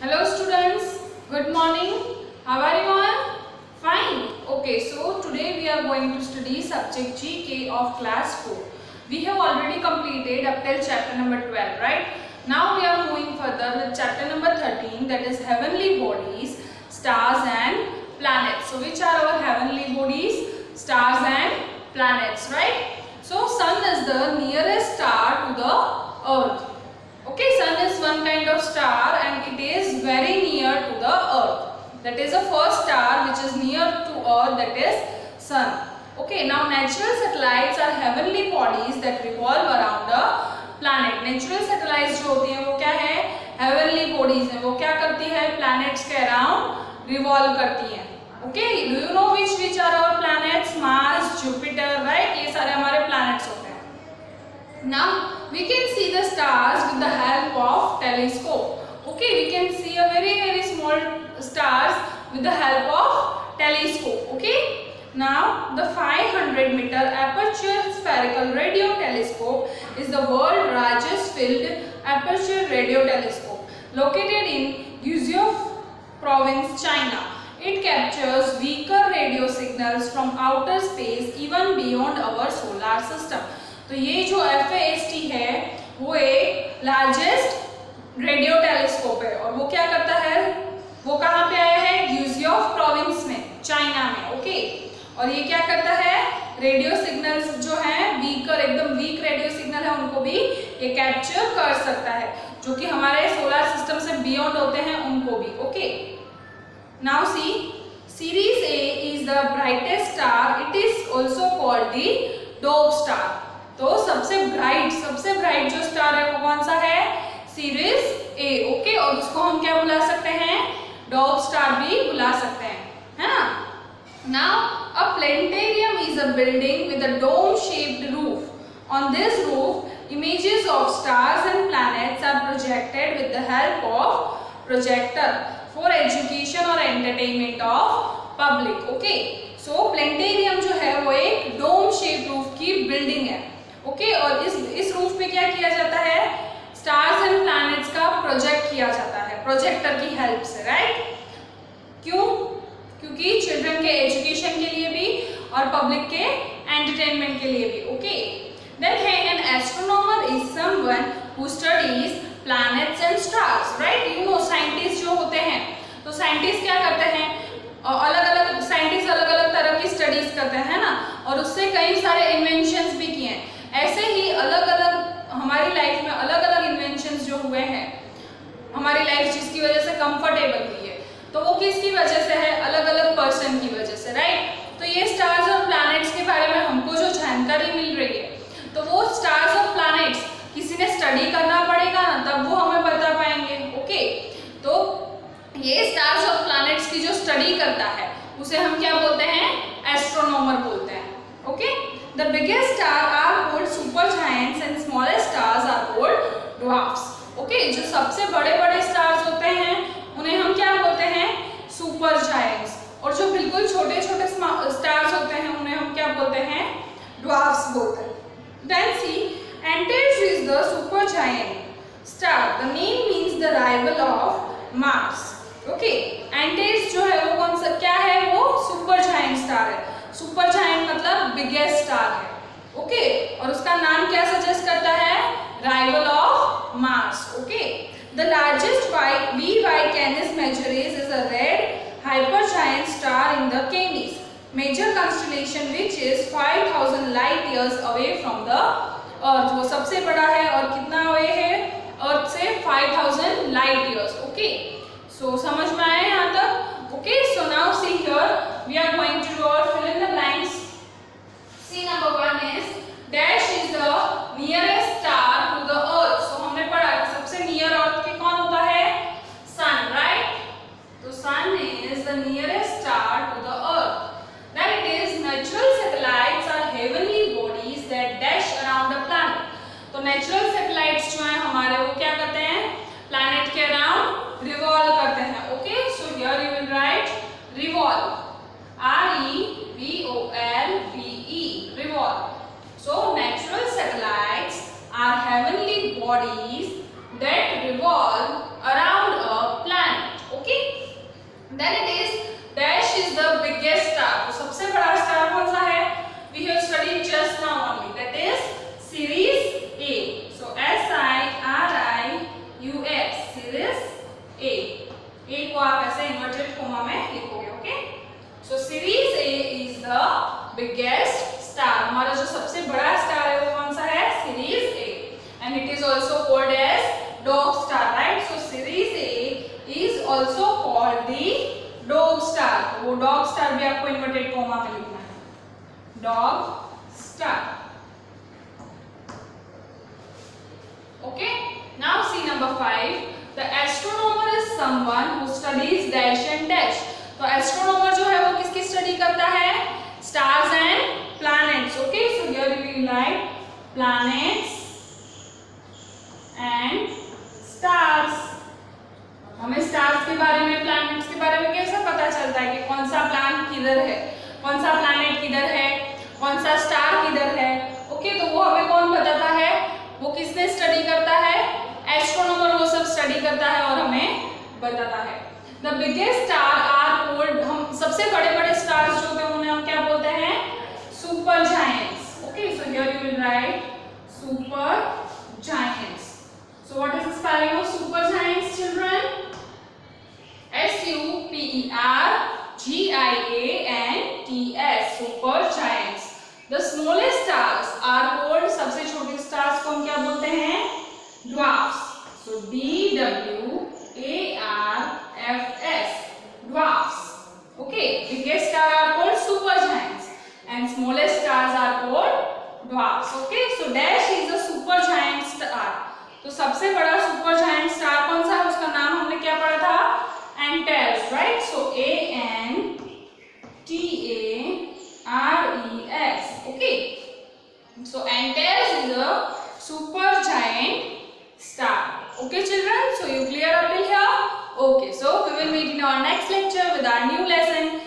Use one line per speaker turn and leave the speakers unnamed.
Hello students, good morning. How are you all? Fine. Okay, so today we are going to study subject GK of class 4. We have already completed up till chapter number 12, right? Now we are moving further with chapter number 13, that is heavenly bodies, stars and planets. So which are our heavenly bodies? Stars and planets, right? So sun is the nearest star to the earth. Okay, sun is one kind of star and it is very near to the earth. That is the first star which is near to earth, that is sun. Okay, now natural satellites are heavenly bodies that revolve around the planet. Natural satellites जो होती हैं वो क्या है? Heavenly bodies हैं. वो क्या करती है? Planets के around revolve करती हैं. Okay, do you know which are our planets? Mars, Jupiter, right? ये सारे हमारे planets होते हैं. Now we can see the stars with the help of telescope. Okay, we can see a very small stars with the help of telescope. Okay. Now the 500-meter aperture spherical radio telescope is the world's largest filled aperture radio telescope located in Guizhou province, China. It captures weaker radio signals from outer space even beyond our solar system. तो ये जो FAST है वो एक largest radio telescope है और वो क्या करता है, वो कहाँ पे आया है? ग्यूजियो प्रोविंस में, चाइना में. ओके, और ये क्या करता है? रेडियो सिग्नल्स जो हैं वीकर, एकदम वीक रेडियो सिग्नल है उनको भी ये कैप्चर कर सकता है, जो कि हमारे सोलर सिस्टम से बियॉन्ड होते हैं उनको भी. Okay, now see series A is the brightest star. It is also called the dove star. तो सबसे ब्राइट जो स्टार है वो कौन सा है? सीरीज ए. ओके, और उसको हम क्या बुला सकते हैं? डॉव स्टार भी बुला सकते हैं, है ना. Now a planetarium is a building with a dome shaped roof. On this roof images of stars and planets are projected with the help of projector for education or entertainment of public. Okay, so planetarium जो है वो एक dome shape roof की building है. Okay, और इस roof पे क्या किया जाता है? स्टार्स एंड प्लैनेट्स का प्रोजेक्ट किया जाता है प्रोजेक्टर की हेल्प से, राइट. क्यों? क्योंकि चिल्ड्रन के एजुकेशन के लिए भी और पब्लिक के एंटरटेनमेंट के लिए भी. ओके, देन है an astronomer is someone who studies planets and stars, right. You know scientist जो होते हैं, तो साइंटिस्ट क्या करते हैं? अलग-अलग साइंटिस्ट अलग-अलग तरह की स्टडीज करते हैं ना, और उससे कई सारे इन्वेंशंस भी किए हैं. ऐसे ही अलग-अलग हमारी लाइफ में अलग-अलग इन्वेंशंस जो हुए हैं, हमारी लाइफ जिसकी वजह से कंफर्टेबल हुई है, तो वो किसकी वजह से है? अलग-अलग पर्सन की वजह से, राइट. तो ये स्टार्स और प्लैनेट्स के बारे में हमको जो जानकारी मिल रही है, तो वो स्टार्स और प्लैनेट्स किसी ने स्टडी करना पड़ेगा ना, तब वो हमें बता पाएंगे. ओके, तो ये स्टार्स और प्लैनेट्स की जो स्टडी करता है उसे हम क्या बोलते हैं? एस्ट्रोनॉमर बोलते हैं. Okay, the biggest stars are called supergiants and smallest stars are called dwarfs. Okay, जो सबसे बड़े स्टार्स होते हैं उन्हें हम क्या बोलते हैं? Super giants. और जो बिल्कुल छोटे स्टार्स होते हैं उन्हें हम क्या बोलते हैं? ड्वार्फ्स बोलते हैं. Then see, Antares is the supergiant star. The name means the rival of Mars. Okay, Antares जो है वो कौन सा क्या है? वो सुपर जायंट स्टार है. सुपर जायंट मतलब बिगेस्ट स्टार है. ओके, और उसका नाम क्या सजेस्ट करता है? Rival of Mars. Okay, the largest VY Canis Majoris is a red hypergiant star in the Canis major constellation which is 5000 light years away from the Earth. वो सबसे बड़ा है और कितना अवे है अर्थ से? 5000 लाइट ईयर्स. ओके, सो समझ में आया यहाँ तक? Okay, so now see here we are going to draw fill in the blanks. See, number 1 is dash is the nearest star to the earth. So हमने पढ़ा कि सबसे near earth के कौन होता है? sun, right? तो sun is the nearest star to the earth. Then it is natural satellites are heavenly bodies that dash around the planet. तो natural satellites जो हैं हमारे वो क्या करते हैं? planet के around revolve करते हैं. Okay, so here you will write revolve, REVOLVE, revolve. So natural satellites are heavenly bodies that revolve around a planet. को आप ऐसे इन्वर्टेड कोमा में लिखोगे. Okay, so Sirius A is the biggest star. हमारा जो सबसे बड़ा स्टार है वो कौन सा है? Sirius A. And it is also called as Dog Star, right? So Sirius A is also called the Dog Star. वो डॉग स्टार भी आपको इन्वर्टेड कोमा में लिखना है. Dog Star. Okay, now see number 5. The astronomer is someone who studies dash and dash. तो astronomer जो है वो किसकी स्टडी करता है? Stars and planets. Okay, so here we will write planets and stars. हमें stars के बारे में, planets के बारे में कैसे पता चलता है कि कौन सा planet किधर है, कौन सा planet किधर है, कौन सा star किधर है? Okay, तो वो हमें कौन बताता है? वो किसने स्टडी करता है? एस्ट्रोनॉमर वो सब स्टडी करता है और हमें बताता है. The biggest star are called, हम सबसे बड़े बड़े स्टार्स जो होते हैं उन्हें हम क्या बोलते हैं? Super giants. Okay, so here you will write super giants. So what is the spelling of super giants children? SUPERGIANTS, super giants. The smallest stars are called, सबसे छोटे स्टार्स को हम क्या बोलते हैं? Dwarfs. So DWARFS, dwarfs. Okay, biggest star are called supergiants and smallest stars are called dwarfs. Okay, so dash is a supergiant star. तो सबसे बड़ा supergiant star कौन सा है? उसका नाम हमने क्या पढ़ा था? Antares, right? So ANTARES. Okay, so Antares is a supergiant star. Okay children, so you clear up till here? Okay, so we will meet in our next lecture with our new lesson.